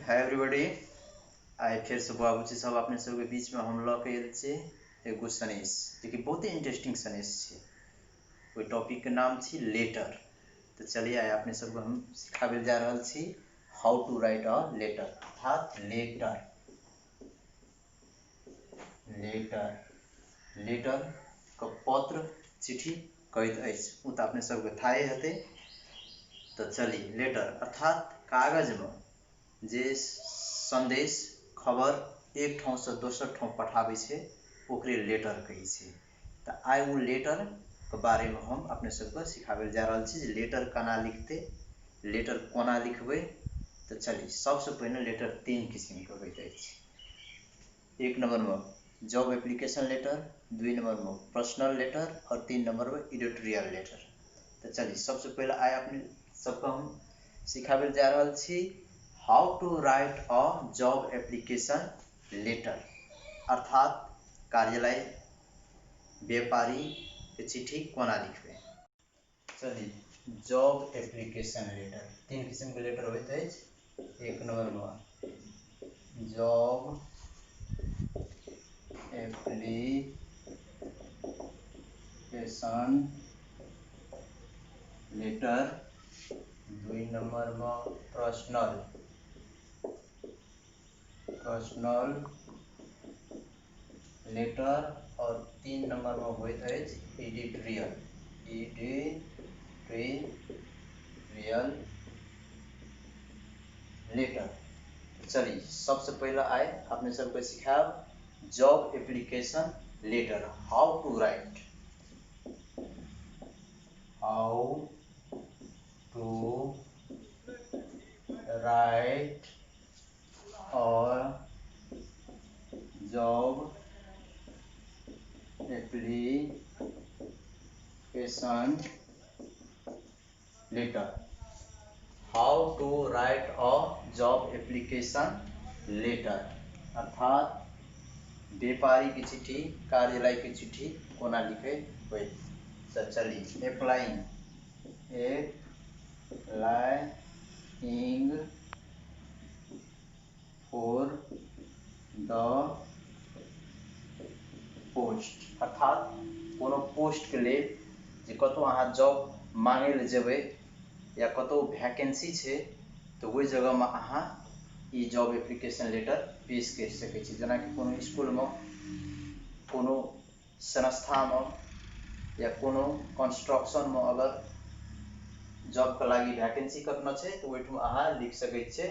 Hi everybody. आइ फिर से बाबूजी सब अपने सबके बीच में हम लऽ के आयल छी एगो सनेश जे कि बहुत ही इंटरेस्टिंग सनेश छै। ओहि टॉपिक के नाम छी लेटर। तो चलिए आइ अपने सबको हम सिखाबे जा रहल छी how to write a letter, अर्थात लेटर। लेटर के पत्र चिट्ठी कहैत अछि, ओ तऽ अपने सबके थाहे हेतै। तो चलिए लेटर अर्थात कागज में जे संदेश खबर एक ठाव से दोसर ठाव पठाबै छै ओकरे लेटर कहै छै। तो आइ वो लेटर के बारे में हम अपने सबके सिखाबे जा रहल छी जे लेटर केना लिखते, लेटर कोना लिखबै। तो चलिए सबसे पहले लेटर 3 किस्म के होइत अछि। 1 नंबर में जॉब एप्लीकेशन लेटर, 2 नंबर में पर्सनल लेटर और 3 नंबर में एडिटोरियल लेटर। तो चलिए सबसे पहले आइ अपने सबको हम सिखाबे जा रहल छी how to write a job application letter, अर्थात कार्यालय व्यापारी के चिट्ठी कोना लिखबे। चलिए जॉब एप्लीकेशन लेटर 3 किस्म के लेटर होइत अछि। 1 नंबर में जॉब एप्लीकेशन लेटर, 2 नंबर में पर्सनल लेटर और 3 नंबर में होइत अछि एडिटोरियल लेटर। चलिए सबसे पहले आए अपने सबको सिखाब job application letter how to write और job application letter. How to write a job application letter अर्थात व्यापारी की चिट्ठी, कार्यालय की चिट्ठी कोना लिखे हुए। चलिए अप्लाइंग फॉर द पोस्ट, अर्थात कोनो पोस्ट के लिए जे कतौ अहाँ जॉब मांगे ले जेबै या कतौ वैकेंसी छै तो वही जगह में अहाँ ई जॉब एप्लीकेशन लेटर पेश कर सकै छी। जेना कि कोनो स्कूल में, कोनो संस्था में या कोनो कंस्ट्रक्शन में अगर जॉब के लागि वैकेंसी कतना छै तो ओहिठाम अहाँ लिख सकै छियै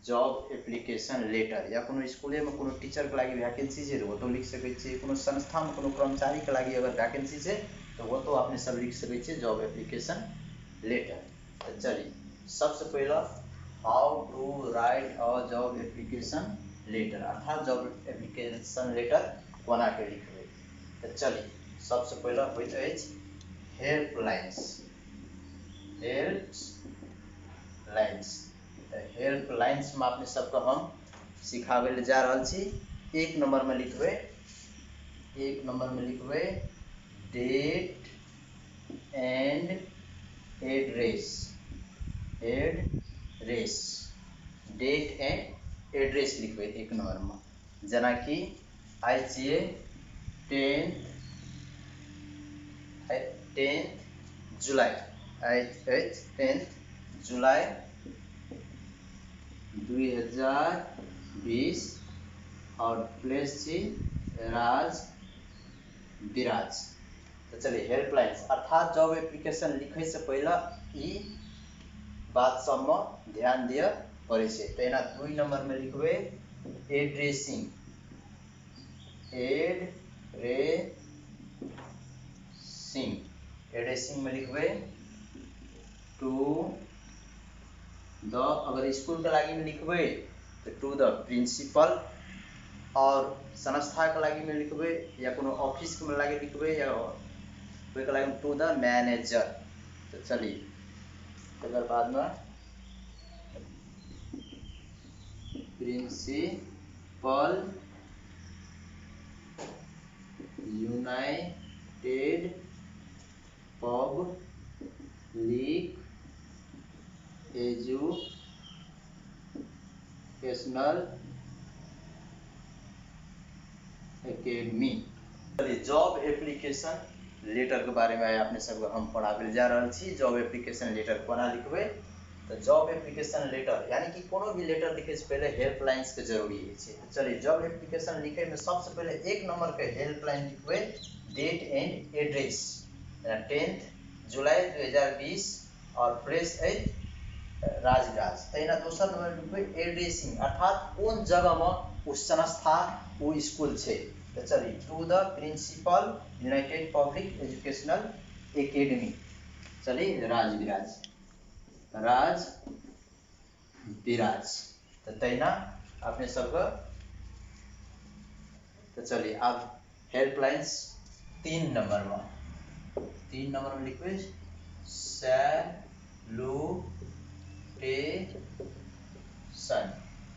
जॉब एप्लीकेशन लेटर। या कोनो स्कूले में कोनो टीचर के लागि वैकेंसी छै तो ओतो लिख सकै छियै। कोनो संस्था में कोनो कर्मचारी के लागि अगर वैकेंसी छै तो ओतो अपने सब लिख सकै छियै जॉब एप्लीकेशन लेटर। तो चलिए सबसे पहला how to write a job application letter, अर्थात जॉब एप्लीकेशन लेटर कोना के लिखबै। तो चलिए सबसे पहला होइत अछि हेल्पलाइंस में अपने सबको हम सिखाबे ले जा रहल छी। 1 नंबर में लिखबै डेट एंड एड्रेस लिखबै 1 नंबर में। जना कि आइ छियै 10 जुलाई, आइ अछि 10 जुलाई 2020 और प्लेस छी बिराज। तो चलिए हेल्पलाइंस अर्थात जॉब एप्लीकेशन लिखे से पहले ई बात सब में ध्यान दिए पड़े छै। तो एना 2 नंबर में लिखबै एड्रेसिंग में लिखबै टू द, अगर स्कूल के लागि में लिखबै तो टू द प्रिंसिपल, और संस्था के लागि में लिखबै या कोनो ऑफिस के लागि लिखबै या ओहि के लागि टू द मैनेजर। तो चलिए तकर बाद में principal united public educational academy. चलिए जॉब एप्लीकेशन लेटर के बारे में अपने सबको हम पढ़ावे जा रहा छी। जॉब एप्लीकेशन लेटर कोना लिखबे, तो जॉब एप्लीकेशन लेटर यानी कि कोनो भी लेटर लिखे से पहले हेल्पलाइंस के जरूरी है। तो चलिए जॉब एप्लीकेशन लिखे में सबसे पहले 1 नंबर के हेल्पलाइन लिखबे, डेट एंड एड्रेस 10 जुलाई 2020 और प्लेस है राजराज। तहिना दोसर नंबर लिखबे एड्रेसिंग अर्थात कौन जगह में उस संस्था वो स्कूल छे। तो चलिए to the principal united public educational academy. चलिए राजविराज राज विराज। तो तैना अपने सबका। तो चलिए अब हेल्पलाइंस 3 नंबर में लिखिए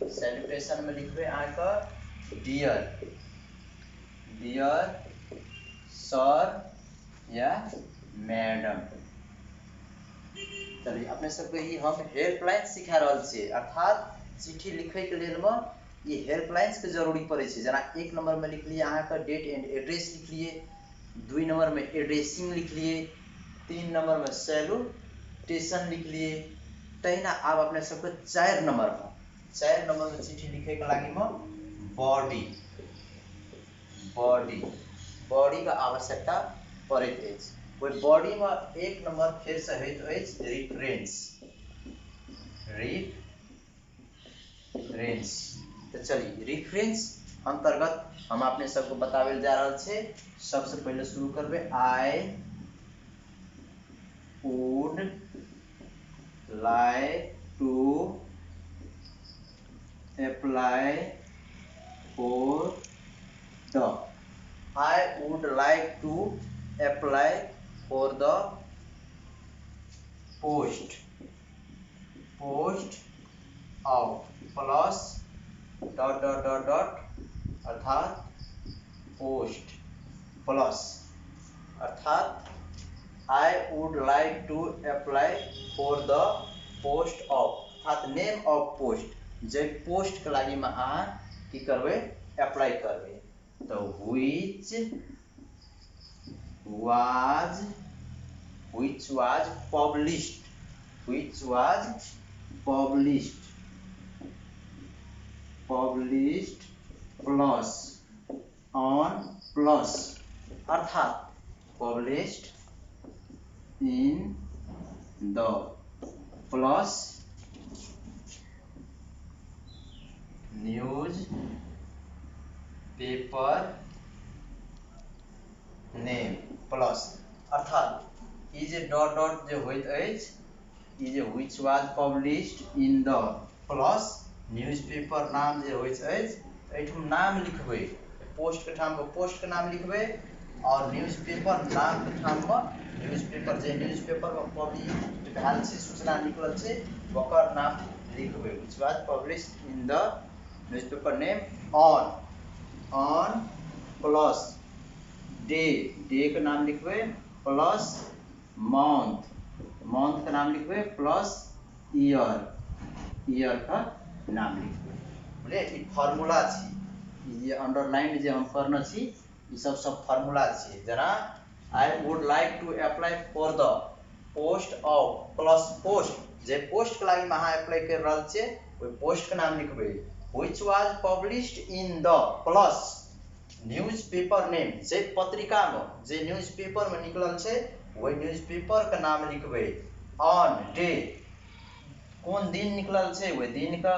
सैल्यूटेशन में लिखिए आपका डियर सर या मैडम। चलिए अपने सबके ही हम हेल्पलाइन सिखा रहा छे अर्थात चिट्ठी लिखे के लिए में ये हेल्पलाइंस के जरूरी पड़े छे। जना 1 नंबर में लिख लिए अहाँ का डेट एंड एड्रेस लिख लिए, 2 नंबर में एड्रेसिंग लिख लिए, 3 नंबर में सैल्यूटेशन लिख लिए। तहिना अब अपने सबके 4 नंबर में चिट्ठी लिखे के लागी में बॉडी का आवश्यकता पड़े। कोई बॉडी में 1 नंबर फिर से होइत रेफरेंस। तो चलिए रेफरेंस अंतर्गत हम अपने सबको बतावे जा रहा छे। सबसे पहले शुरू करबे I would like to apply for the I would like to apply for the post of plus ... अर्थात पोस्ट प्लस अर्थात I would like to apply for the post of अर्थात नेम ऑफ पोस्ट जे post के लागी में अहाँ की करबे अप्लाई करबे। तो which was published plus on plus अर्थात published in the plus news paper name plus अर्थात ई जे डॉट जे होइत अछि ई जे which was published in the plus newspaper नाम जे होइत अछि एठम नाम लिखबे, पोस्ट के ठाम पर पोस्ट के नाम लिखबे और न्यूज़पेपर नाम के ठाम पर न्यूज़पेपर जे न्यूज़पेपर में पब्लिश भेल छै सूचना निकलल छै ओकर नाम लिखबे। which was published in the newspaper name on plus day के नाम लिखबे प्लस मंथ का नाम लिखबे प्लस ईयर का नाम लिखबे। बोले ई फार्मूला छी, ये अंडरलाइन जे हम करना छी ई सब फार्मूला छी। जना I would like to apply for the post of plus post जे पोस्ट के लागी में अहाँ अप्लाई कर रहल छे ओई पोस्ट के नाम लिखबे। which was published in the plus newspaper name जे पत्रिका में जे न्यूज़पेपर में निकलल छे वही न्यूज़पेपर का नाम लिखबे। ऑन डे कौन दिन निकलल छे वही दिन का,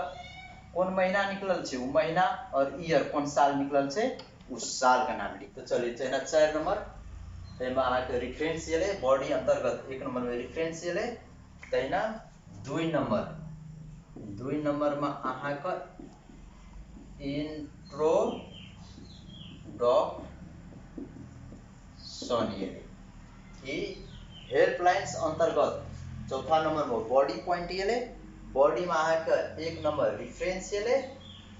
कौन महीना निकलल छे वो महीना, और ईयर कौन साल निकलल छे उस साल का नाम लिख। तो चलिए तेना 4 नंबर तेमा अहाँ के रेफरेंस येले बॉडी अंतर्गत 1 नंबर में रेफरेंस येले। तेना 2 नंबर में अहाँ का इंट्रोडक्शन ये हेल्पलाइंस अंतर्गत चौथा नंबर में बॉडी पॉइंट येले, बॉडी में अहाँ का 1 नंबर रेफरेंस येले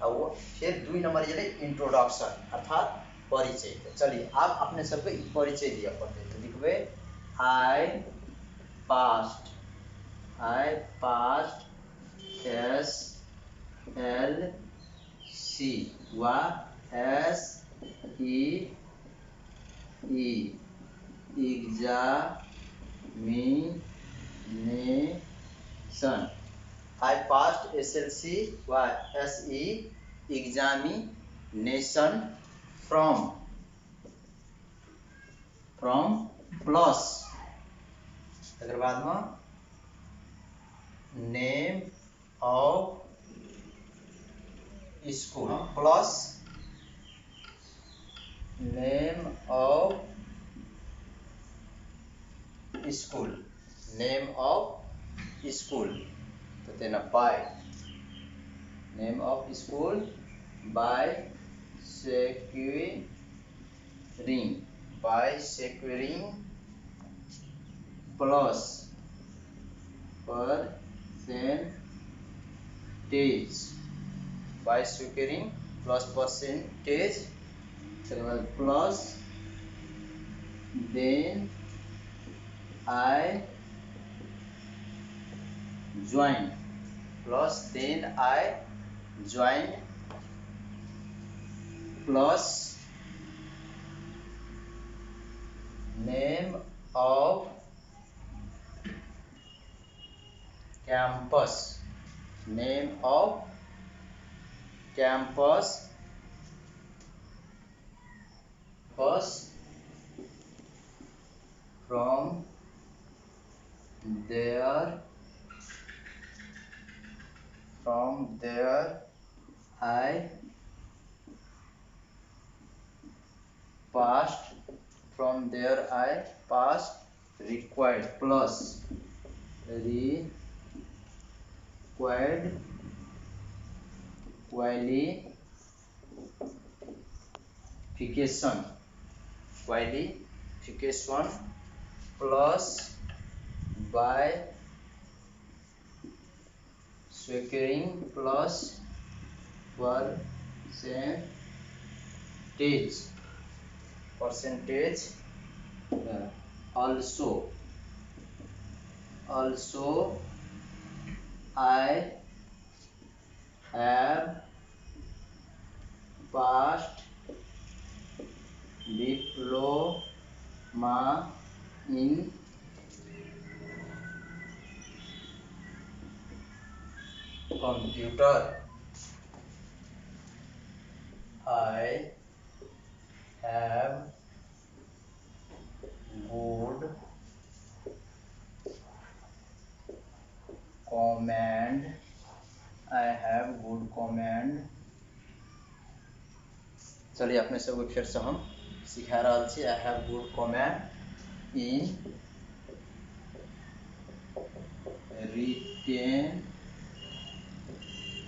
और फिर 2 नंबर येले इंट्रोडक्शन अर्थात परिचय। चलिए आप अपने सबके परिचय दिया पड़ते तो लिखबे I passed S L C Y S E E examination. I passed SLC SE examination from plus अगर बाद में name of school plus name of school तो तेना by name of school by securing plus percentage by securing plus percentage plus then I joined plus name of campus bus from there I passed required plus required qualification plus by securing plus percentage also I have passed diploma in computer. I have good command. चलिए अपने सबको फिर से हम सिखा रहा छी I have good comment in written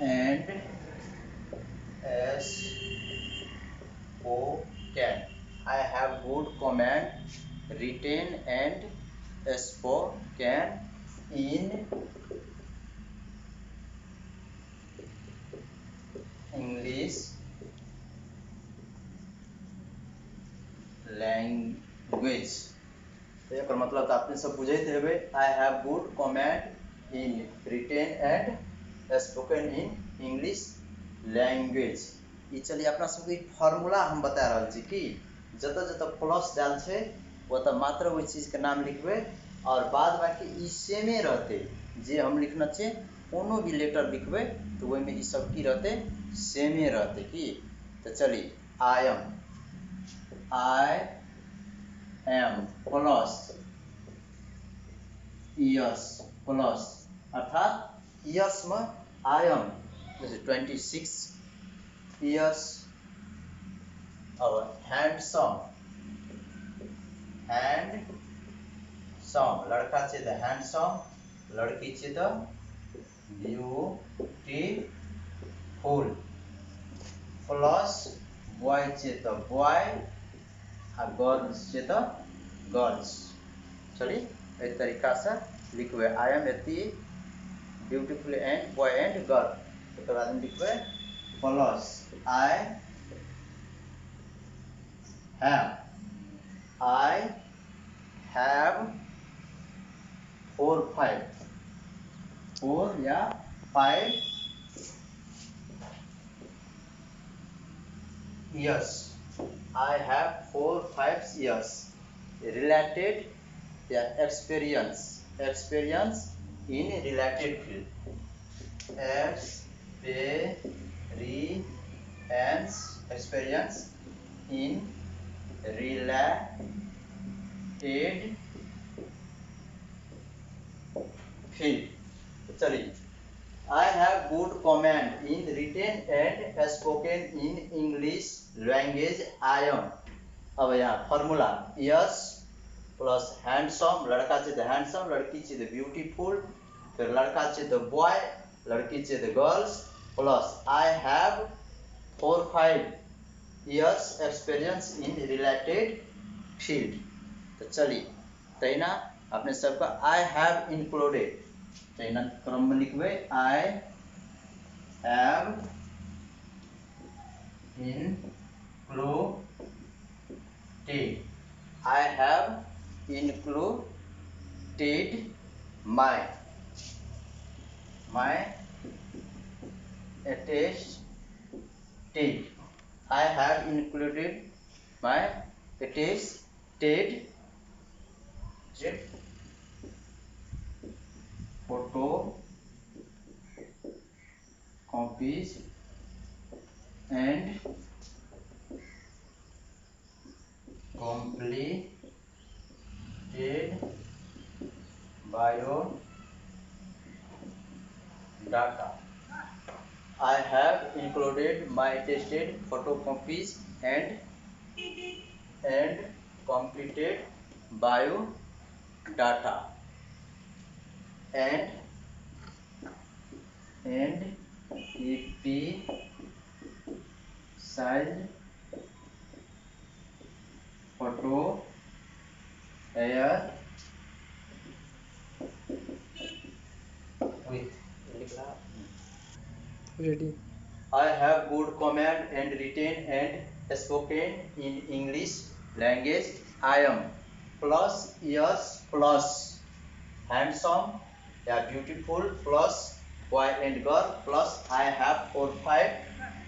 and spoken. I have good command written and spoken in English language. तो एक मतलब तो आपने सब बुझे थे I have good comment in written and spoken in English language. ये चलिए अपना सबके फॉर्मूला हम बता रहा छी कि जत प्लस डाल छे वो तो मात्र वही चीज के नाम लिखबे और बाद बाकी ई सेमे रहते जे हम लिखना छे कोनो भी लेटर लिखबे तो वही में ई सब की रहते सेमे रहते कि. तो चलिए I am plus years plus अर्थात ईयर्स में आई एम जैसे 26 ईयर्स और हैंडसम लड़का छे तो हैंडसम लड़की छे तो ब्यूटीफुल प्लस बॉय छे तो बॉय और गर्ल्स छे तो गर्ल्स. चलिए एक तरीका से लिखबे आई एम एती beautiful and boy and girl तो बाद में लिखबे प्लस आई हैव 4 या 5 years. I have 4-5 years related, yeah, experience in related field. Experience in related field. चलिए, I have good command in written and spoken in English language. I am. अब यहाँ formula yes plus handsome, लड़का चाहिए तो handsome, लड़की चाहिए तो beautiful, फिर लड़का चाहिए तो बॉय, लड़की चाहिए तो girls, plus I have 4-5 years experience in related field. तो चलिए तैना अपने सबका आई हैव इंक्लूडेड तैना क्रम में लिखवे. I have included. I have included my attested. I have included my attested photo copies and completed bio data. I have included my attested photocopies and completed bio data and EP size photo here with ready. I have good command and written and spoken in English language. I am plus yes plus handsome, yeah, beautiful plus boy and girl plus I have 4-5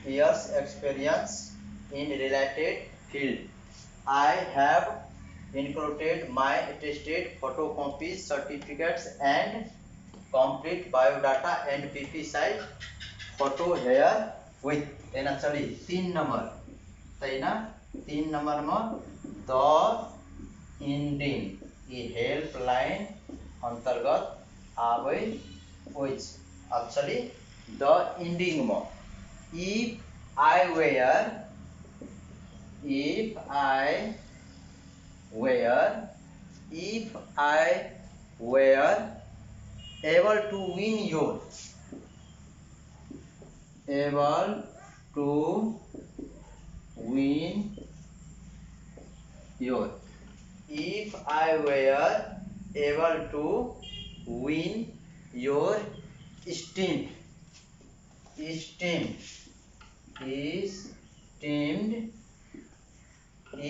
years experience in related field. I have included my attested photocopies, certificates and complete biodata and PP size photo here with. तेना चली 3 number तैना 3 number में the ending ये helpline अंतर्गत आवे होइछ. अब चली द इंडिंग में if I were able to win your if I were able to win your esteemed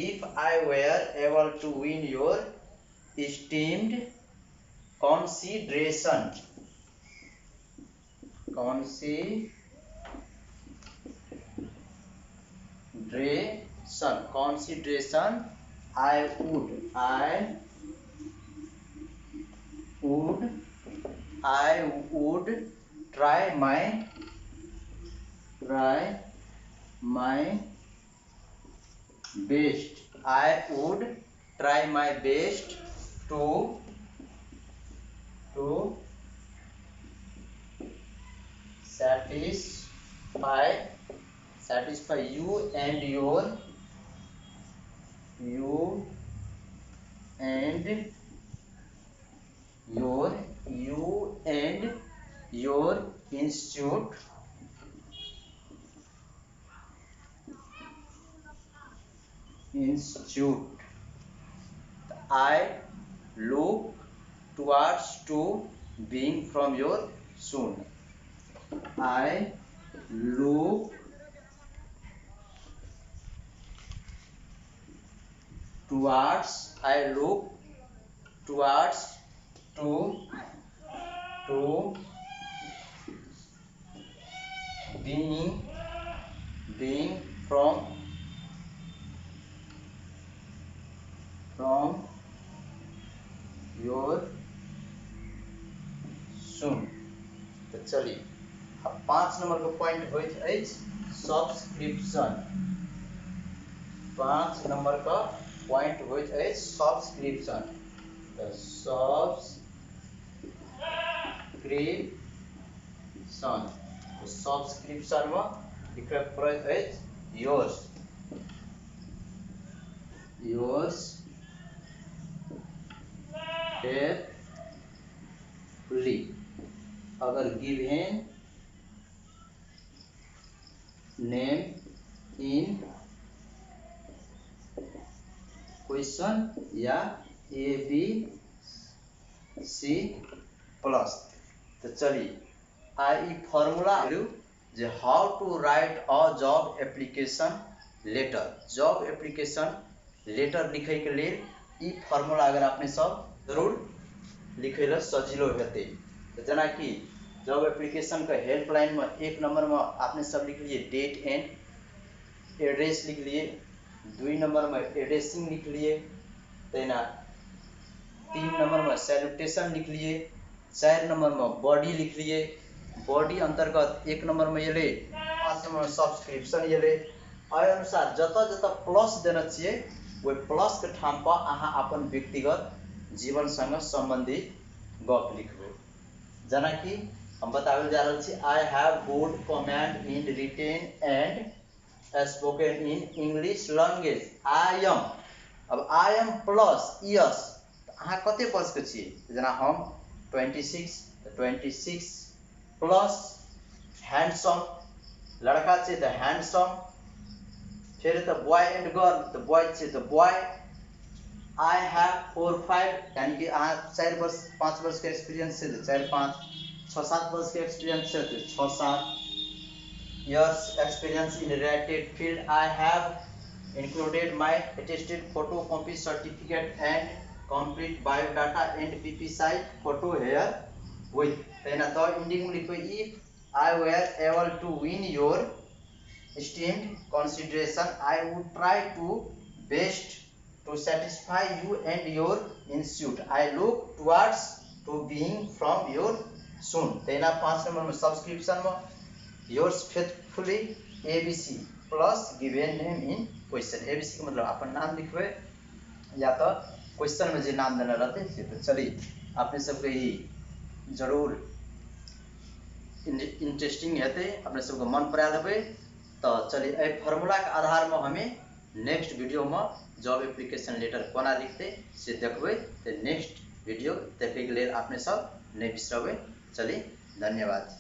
if I were able to win your esteemed consideration I would try my best. I would try my best to satisfy you and your institute I look towards to being from your soon. I look towards to being from from your सुन। तो चलिए अब 5 number का point होइत अछि subscription. 5 number का point होइत अछि सब्सक्रिप्शन। तो सब्सक्रिप्शन में लिखे पड़ैत अछि योर्स फेयरफुली। अगर गिवन नेम इन क्वेश्चन या ABC प्लस। तो चलिए आई फॉर्मूला जे how to write a job application letter. Job application letter लिखे के लिए ई फॉर्मूला अगर आपने सब जरूर लिखे ला सजिलो हेते। तो जना कि जॉब एप्लीकेशन का हेल्पलाइन में 1 नंबर में आपने सब लिख लिए डेट एंड एड्रेस लिख लिए, 2 नंबर में एड्रेसिंग लिख लिए, तेना 3 नंबर में सैल्यूटेशन लिख लिए, 4 नंबर में बॉडी लिख लिए। बॉडी अंतर्गत 1 नंबर में ये 5 नंबर में सब्सक्रिप्शन ये अनुसार जत जत प्लस देना चाहिए वो प्लस के ठाम पर अहाँ अपन व्यक्तिगत जीवन संग संबंधित गप लिखबे। जना कि हम बतावे जा रहे छी I have good command in written and spoken in English language. I am, अब आई एम प्लस यस अहाँ कते वर्ष के छिए, जना हम 26 प्लस हैंडसम लड़का छे तो हैंडसम, फिर तो बॉय एंड गर्ल तो बॉय छे तो बॉय। आई हैव 4-5 यानी कि 4 वर्ष 5 वर्ष के एक्सपीरियंस से 4-5, 6-7 वर्ष के एक्सपीरियंस से 6-7 years experience in related field. I have included my attested photocopy certificate and complete biodata and PP size photo here with. Then the ending लिखो if I were able to win your esteemed consideration, I would try to best to satisfy you and your institute. I look towards to being from your soon. Then 5 number में subscription में yours faithfully ABC plus given name in question. ABC का मतलब अपन नाम लिखबे या तो question में जो नाम देना रहते से। तो चलिए आपने सबके ही जरूर इंटरेस्टिंग हेते, अपने सबके मन पड़ा लेबे। तो चलिए ए फॉर्मूला के आधार में हमें नेक्स्ट वीडियो में जॉब एप्लीकेशन लेटर कोना लिखते से देखबे। तो नेक्स्ट वीडियो देखे के लिए आपने सब नहीं बिसरबे। चलिए धन्यवाद।